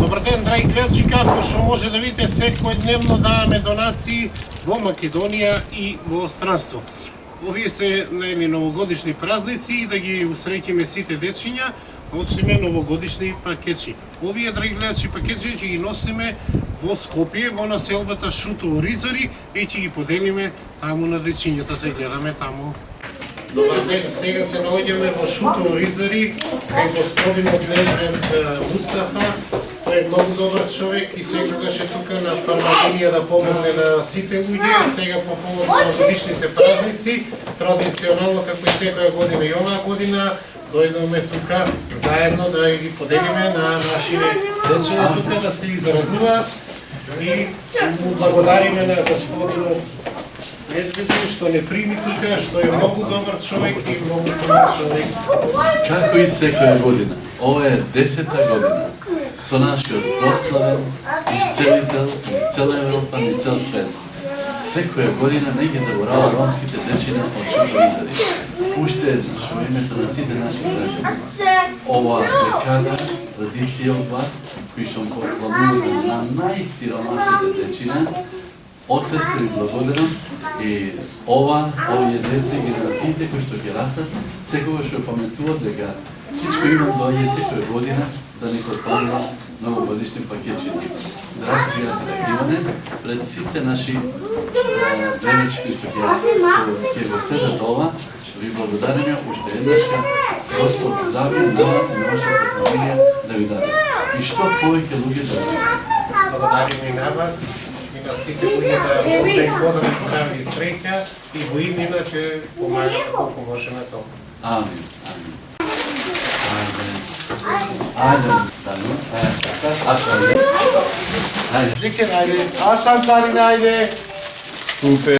Добар ден, драги гледачи, како што може да видите, секојдневно даваме донации во Македонија и во странство. Овие се најни новогодишни празници и да ги усреќиме сите дечиња, носиме новогодишни пакетчи. Овие, драги гледачи, пакетчи ќе ги носиме во Скопје, во населбата Шуто Оризари и ќе ги поделиме таму на дечињата, се гледаме таму. Добар ден, сега се наоѓаме во Шуто Оризари, кај господинот Нежмет Мустафа. Тој е многу добар човек и секогаш е тука на прва линија да помогне на сите луѓе. Сега по повод на годишните празници, традиционално како и секоја година и оваа година, дојдовме тука заедно да ги поделиме на нашите дечиња тука да се израдуваат и му благодариме на господинот Медведови што не прими тука, што е многу добар човек и многу добар човек. Како и секоја година, ова е 10-та година со нашиот прославен исцелител низ цела Европа, низ цел свет. Секоја година не ги заборава ромските дечиња од Шуто Оризари. Уште еднаш во името на сите наши граѓани. Ова декада традиција од вас, кои што поклонувате на најсиромашните дечиња, од срце ви благодарам и овие деца и генерациите кои што ќе растат, секогаш што паметуваат дека Чичко Иван доаѓа секоја година да ни попадува новогодишни пакетчи. Драги пријатели, Иване, пред сите наши денечки што ќе го следат ова, ви благодариме уште еднашка, Господ здравје на вас и на вашата фамилија да ви даде. И што повеќе луѓе да ви даде. Благодариме на вас. На сите луѓе да остајат години здрави и среќа и во иднина ќе помагаме колку можеме тоа. Амин, амин. Ајде, Данио. Ајде. Дикен, ајде. Асан Царин, ајде. Супер.